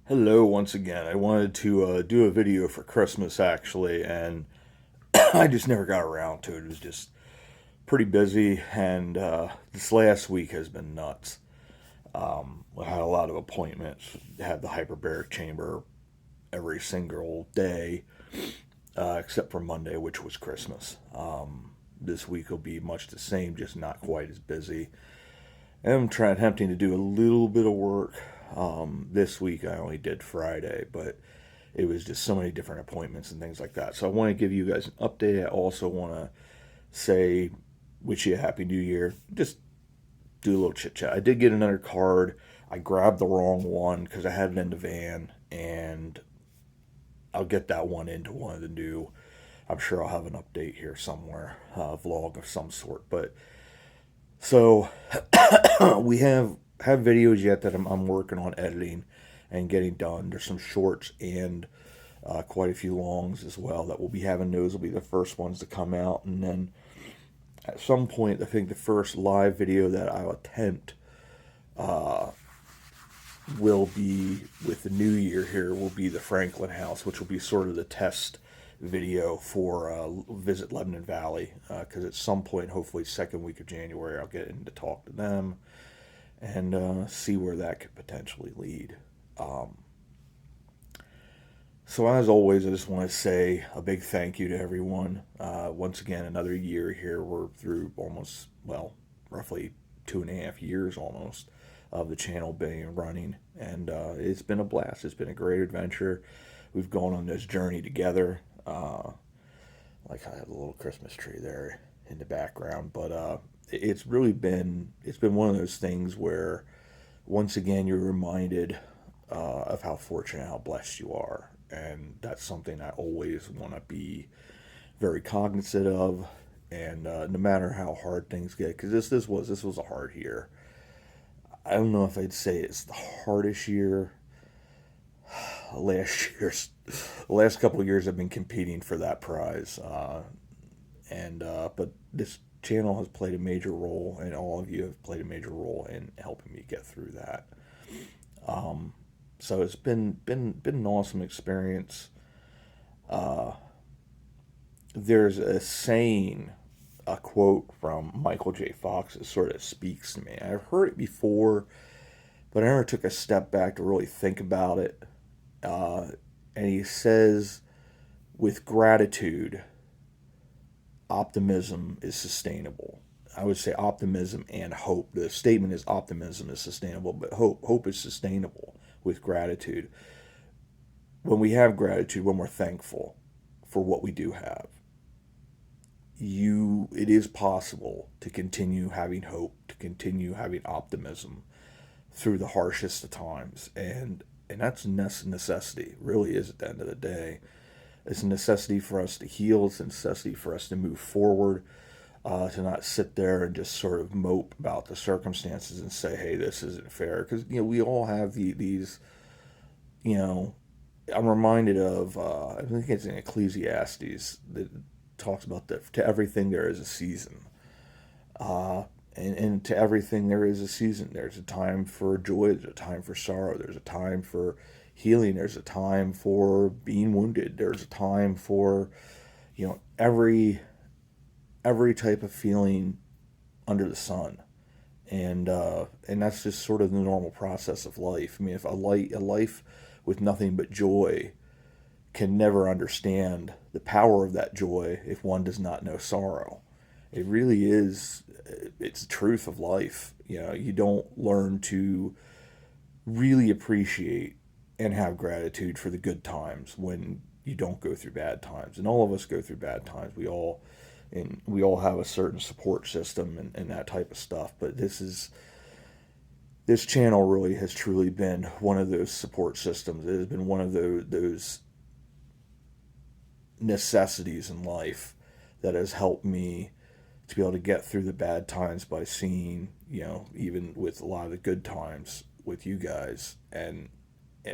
Hello once again. I wanted to do a video for Christmas actually, and I just never got around to it. It was just pretty busy, and this last week has been nuts. I had a lot of appointments, had the hyperbaric chamber every single day, except for Monday, which was Christmas. This week will be much the same, just not quite as busy. I'm attempting to do a little bit of work. This week I only did Friday, but it was just so many different appointments and things like that. So I want to give you guys an update. I also want to say, wish you a happy new year. Just do a little chit chat. I did get another card. I grabbed the wrong one because I had it in the van, and I'll get that one into one of the new. I'm sure I'll have an update here somewhere, vlog of some sort. But so we have videos yet that I'm working on editing and getting done. There's some shorts and quite a few longs as well that we'll be having. Those will be the first ones to come out, and then at some point, I think the first live video that I'll attempt will be with the new year here. Will be the Franklin House, which will be sort of the test video for Visit Lebanon Valley, because at some point, hopefully second week of January, I'll get in to talk to them and see where that could potentially lead. Um, so as always, I just want to say a big thank you to everyone. Once again, another year here. We're through almost, well, roughly 2.5 years almost of the channel being running, and it's been a blast. It's been a great adventure. We've gone on this journey together. Like I have a little Christmas tree there in the background, but it's been one of those things where once again you're reminded of how fortunate, how blessed you are, and that's something I always want to be very cognizant of. And no matter how hard things get, because this was a hard year. I don't know if I'd say it's the hardest year. Last year's, the last couple of years I've been competing for that prize, and but this channel has played a major role, and all of you have played a major role in helping me get through that. Um, so it's been an awesome experience. Uh, there's a saying, a quote from Michael J. Fox that sort of speaks to me. I've heard it before, but I never took a step back to really think about it. Uh, and he says, with gratitude, optimism is sustainable. I would say optimism and hope. The statement is optimism is sustainable, but hope is sustainable with gratitude. When we have gratitude, when we're thankful for what we do have, it is possible to continue having hope, to continue having optimism through the harshest of times, and that's a necessity. Really is at the end of the day. It's a necessity for us to heal. It's a necessity for us to move forward, to not sit there and just sort of mope about the circumstances and say, "Hey, this isn't fair." Because we all have these. You know, I'm reminded of I think it's in Ecclesiastes that talks about that to everything there is a season. Uh, and to everything there is a season. There's a time for joy. There's a time for sorrow. There's a time for healing. There's a time for being wounded. There's a time for every type of feeling under the sun, and that's just sort of the normal process of life. I mean, if a life with nothing but joy can never understand the power of that joy if one does not know sorrow. It really is, it's the truth of life. You don't learn to really appreciate and have gratitude for the good times when you don't go through bad times. And all of us go through bad times. We all have a certain support system and that type of stuff. But this channel really has truly been one of those support systems. It has been one of those necessities in life that has helped me to be able to get through the bad times by seeing, even with a lot of the good times with you guys. And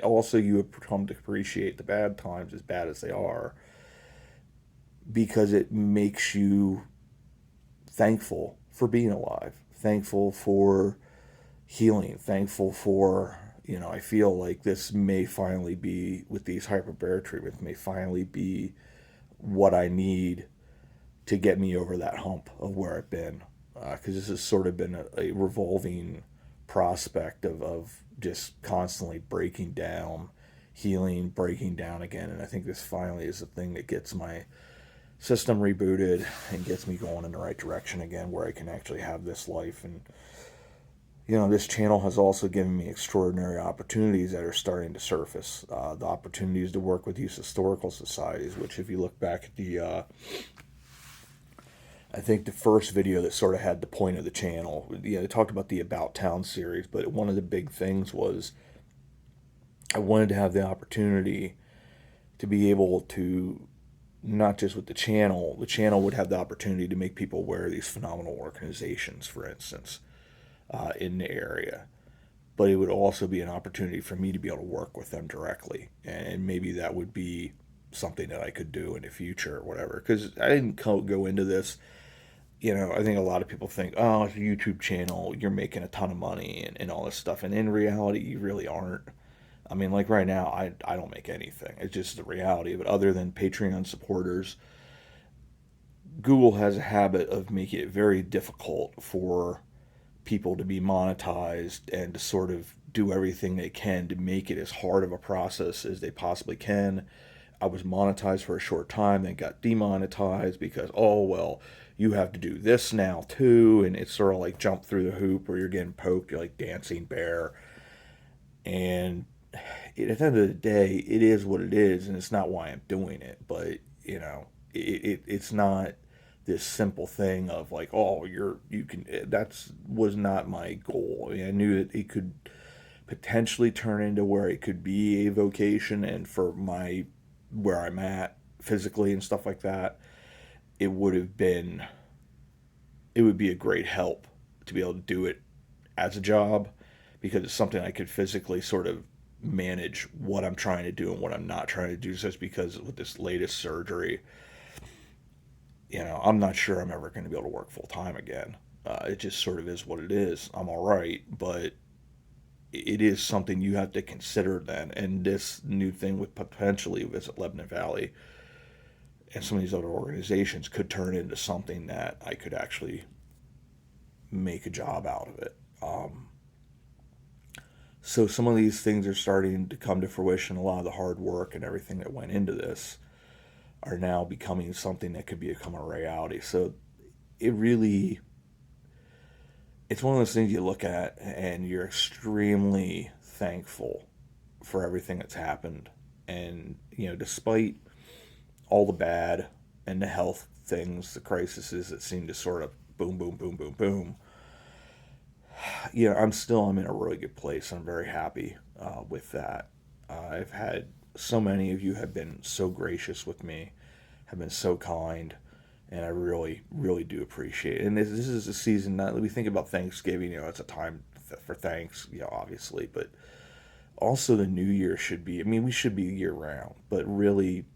also, you have come to appreciate the bad times, as bad as they are, because it makes you thankful for being alive, thankful for healing, thankful for I feel like this may finally be, with these hyperbaric treatments, may finally be what I need to get me over that hump of where I've been. Because this has sort of been a revolving prospect of just constantly breaking down, healing, breaking down again. And I think this finally is the thing that gets my system rebooted and gets me going in the right direction again, where I can actually have this life. And this channel has also given me extraordinary opportunities that are starting to surface. The opportunities to work with these historical societies, which, if you look back at I think the first video that sort of had the point of the channel, they talked about the About Town series, but one of the big things was I wanted to have the opportunity to be able to, not just with the channel would have the opportunity to make people aware of these phenomenal organizations, for instance, in the area. But it would also be an opportunity for me to be able to work with them directly. And maybe that would be something that I could do in the future or whatever. Because I didn't go into this, I think a lot of people think, oh, it's a YouTube channel, you're making a ton of money and all this stuff. And in reality, you really aren't. I mean, like right now, I don't make anything. It's just the reality of it. Other than Patreon supporters, Google has a habit of making it very difficult for people to be monetized and to sort of do everything they can to make it as hard of a process as they possibly can. I was monetized for a short time, then got demonetized because, oh, well, you have to do this now too. And it's sort of like jump through the hoop where you're getting poked, you're like dancing bear. And at the end of the day, it is what it is, and it's not why I'm doing it. But, it's not this simple thing of like, oh, you can. That's was not my goal. I knew that it could potentially turn into where it could be a vocation, and for where I'm at physically and stuff like that, it would be a great help to be able to do it as a job, because it's something I could physically sort of manage what I'm trying to do and what I'm not trying to do. Just because with this latest surgery, I'm not sure I'm ever going to be able to work full time again. It just sort of is what it is. I'm all right, but it is something you have to consider then. And this new thing with potentially Visit Lebanon Valley and some of these other organizations could turn into something that I could actually make a job out of it. So some of these things are starting to come to fruition. A lot of the hard work and everything that went into this are now becoming something that could become a reality. So it's one of those things you look at and you're extremely thankful for everything that's happened. And, despite all the bad and the health things, the crises that seem to sort of boom, boom, boom, boom, boom, I'm in a really good place. I'm very happy with that. I've had so many of you have been so gracious with me, have been so kind, and I really, really do appreciate it. And this is a season that we think about Thanksgiving. It's a time for thanks, obviously, but also the New Year should be. I mean, we should be year round, but really,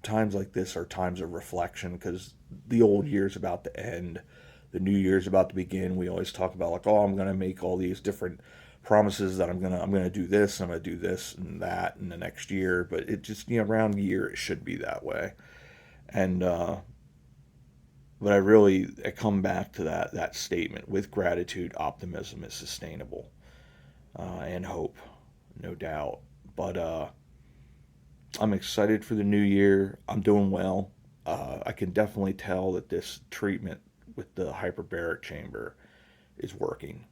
times like this are times of reflection, because the old year's about to end. The new year's about to begin. We always talk about like, oh, I'm going to make all these different promises that I'm gonna do this, I'm gonna do this and that in the next year. But it just, around year it should be that way. And but I come back to that statement: with gratitude, optimism is sustainable, and hope, no doubt. But I'm excited for the new year. I'm doing well. I can definitely tell that this treatment with the hyperbaric chamber is working.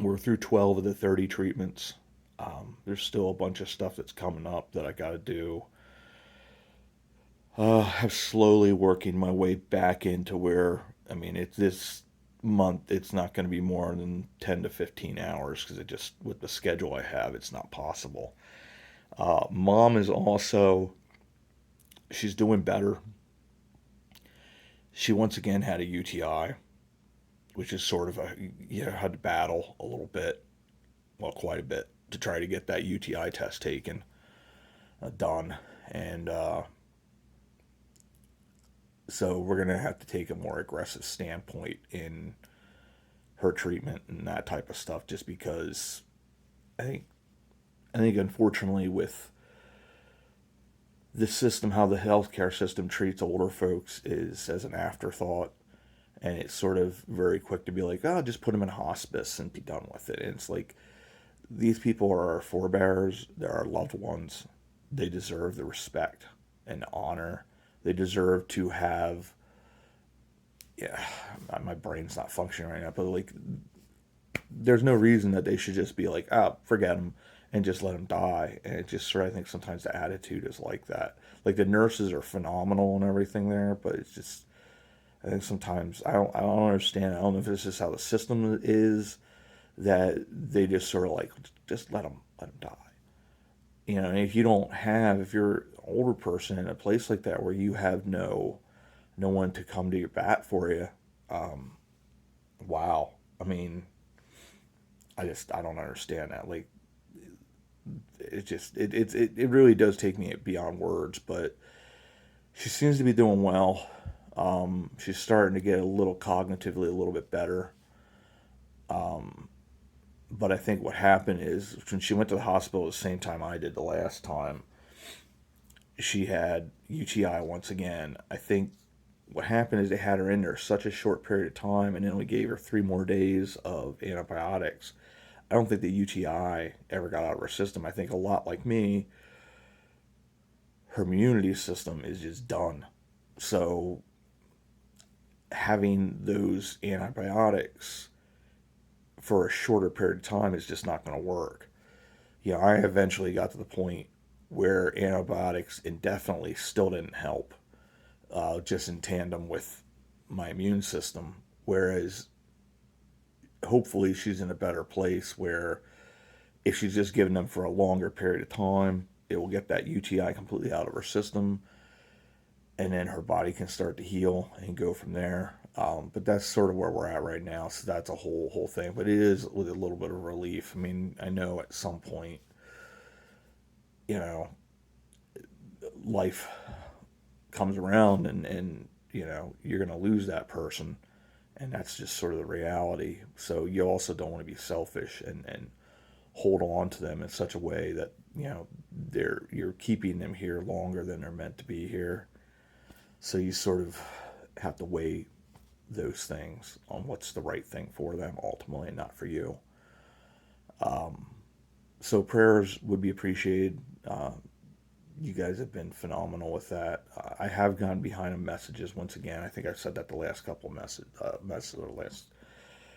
We're through 12 of the 30 treatments. There's still a bunch of stuff that's coming up that I got to do. I'm slowly working my way back into where, I mean, it's this month, it's not going to be more than 10 to 15 hours, because it just, with the schedule I have, it's not possible. Mom is also, she's doing better. She once again had a UTI, which is sort of had to battle a little bit, well, quite a bit, to try to get that UTI test taken, done. And so we're going to have to take a more aggressive standpoint in her treatment and that type of stuff, just because I think unfortunately with the system, how the healthcare system treats older folks is as an afterthought, and it's sort of very quick to be like, oh, just put them in hospice and be done with it. And it's like, these people are our forebears, they're our loved ones. They deserve the respect and the honor. They deserve to have, yeah, my brain's not functioning right now, but like, there's no reason that they should just be like, oh, forget them and just let them die. And it just sort of, I think sometimes the attitude is like that. Like, the nurses are phenomenal and everything there, but it's just, I think sometimes I don't understand. I don't know if this is how the system is, that they just sort of like, just let them die. You know, and if you don't have, if you're an older person in a place like that where you have no one to come to your bat for you, wow. I mean, I don't understand that. Like, it really does take me beyond words. But she seems to be doing well. She's starting to get a little cognitively a little bit better. But I think what happened is, when she went to the hospital at the same time I did the last time, she had UTI once again. I think what happened is they had her in there such a short period of time, and then we gave her 3 more days of antibiotics. I don't think the UTI ever got out of her system. I think, a lot like me, her immunity system is just done. So having those antibiotics for a shorter period of time is just not going to work. You know, I eventually got to the point where antibiotics indefinitely still didn't help, just in tandem with my immune system. Whereas, hopefully, she's in a better place where, if she's just given them for a longer period of time, it will get that UTI completely out of her system, and then her body can start to heal and go from there. But that's sort of where we're at right now. So that's a whole thing. But it is with a little bit of relief. I mean, I know at some point, you know, life comes around, and you know, you're going to lose that person. And that's just sort of the reality. So you also don't want to be selfish and hold on to them in such a way that, you know, you're keeping them here longer than they're meant to be here. So you sort of have to weigh those things on what's the right thing for them ultimately, and not for you. So prayers would be appreciated. You guys have been phenomenal with that. I have gone behind on messages once again. I think I said that the last couple of last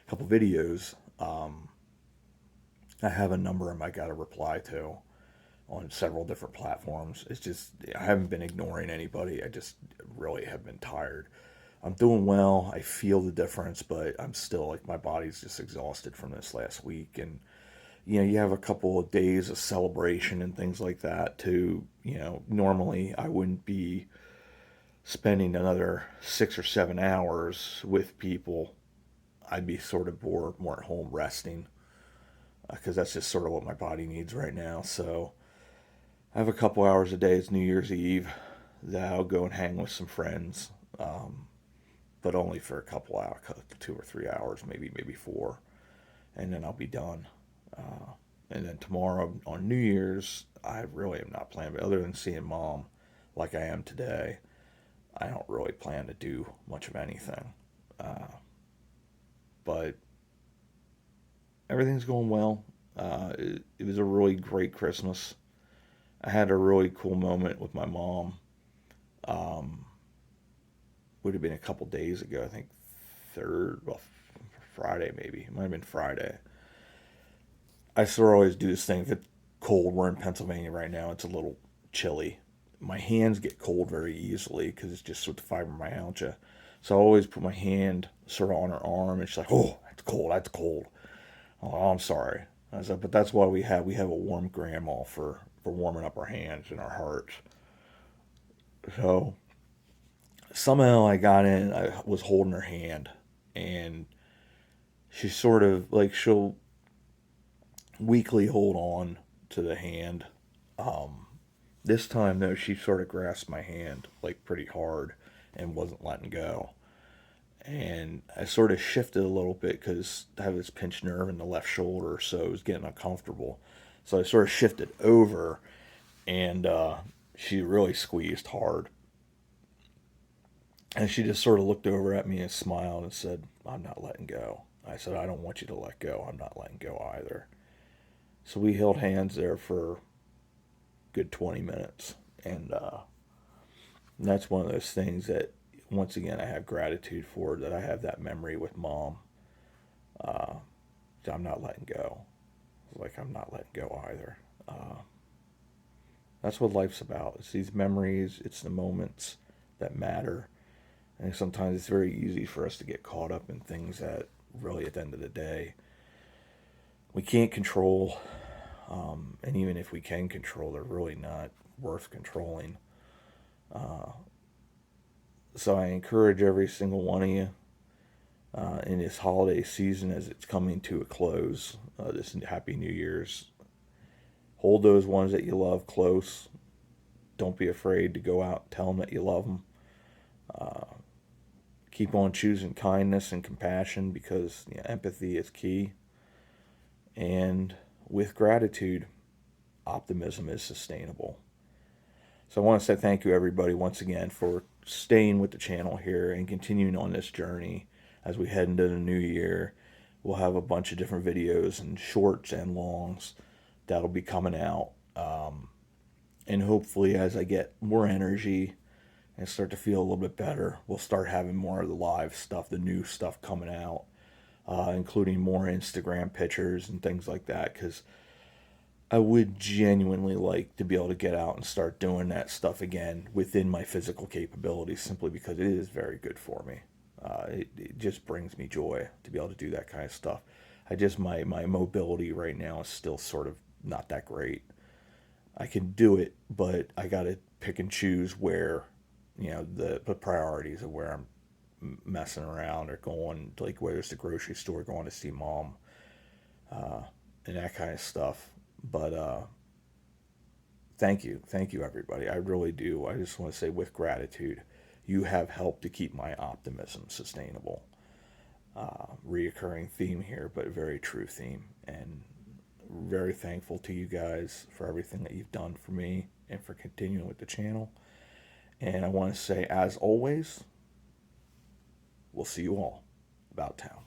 couple videos. I have a number of them I got to reply to on several different platforms. It's just, I haven't been ignoring anybody. I just really have been tired. I'm doing well. I feel the difference, but I'm still, like, my body's just exhausted from this last week. And, you know, you have a couple of days of celebration and things like that too. You know, normally I wouldn't be spending another 6 or 7 hours with people. I'd be sort of more at home resting, because that's just sort of what my body needs right now. So I have a couple hours a day. It's New Year's Eve that I'll go and hang with some friends, but only for a couple hours, 2 or 3 hours, maybe 4, and then I'll be done. And then tomorrow on New Year's, I really am not planning, but other than seeing Mom like I am today, I don't really plan to do much of anything. But everything's going well. It was a really great Christmas. I had a really cool moment with my mom. Would have been a couple days ago, I think Friday maybe. It might have been Friday. I sort of always do this thing. If it's cold, we're in Pennsylvania right now, it's a little chilly. My hands get cold very easily because it's just with the fibromyalgia. So I always put my hand sort of on her arm, and she's like, "Oh, that's cold, that's cold." Oh, I'm sorry. I said, but that's why we have a warm grandma for warming up our hands and our hearts. So somehow I got in, I was holding her hand, and she sort of, like, she'll weakly hold on to the hand. This time, though, she sort of grasped my hand, like, pretty hard and wasn't letting go. and I sort of shifted a little bit because I have this pinched nerve in the left shoulder, so it was getting uncomfortable. So I sort of shifted over, and she really squeezed hard. And she just sort of looked over at me and smiled and said, "I'm not letting go." I said, "I don't want you to let go. I'm not letting go either." So we held hands there for a good 20 minutes. And that's one of those things that, once again, I have gratitude for, that I have that memory with Mom. Uh, I'm not letting go. Like, I'm not letting go either. That's what life's about. It's these memories, it's the moments that matter. And sometimes it's very easy for us to get caught up in things that really, at the end of the day, we can't control. And even if we can control, they're really not worth controlling. Uh, so I encourage every single one of you in this holiday season, as it's coming to a close, this Happy New Year's. Hold those ones that you love close. Don't be afraid to go out and tell them that you love them. Uh, keep on choosing kindness and compassion, because empathy is key. And with gratitude, optimism is sustainable. So I want to say thank you, everybody, once again, for staying with the channel here and continuing on this journey as we head into the new year. We'll have a bunch of different videos, and shorts and longs, that'll be coming out. And hopefully, as I get more energy and start to feel a little bit better, we'll start having more of the live stuff, the new stuff coming out, including more Instagram pictures and things like that, because I would genuinely like to be able to get out and start doing that stuff again within my physical capabilities, simply because it is very good for me. It just brings me joy to be able to do that kind of stuff. My mobility right now is still sort of not that great. I can do it, but I got to pick and choose where, the priorities of where I'm messing around or going, like whether it's the grocery store, going to see Mom, uh, and that kind of stuff. But thank you, everybody. I really do. I just want to say, with gratitude, you have helped to keep my optimism sustainable. Reoccurring theme here, but a very true theme. And very thankful to you guys for everything that you've done for me and for continuing with the channel. And I want to say, as always, we'll see you all about town.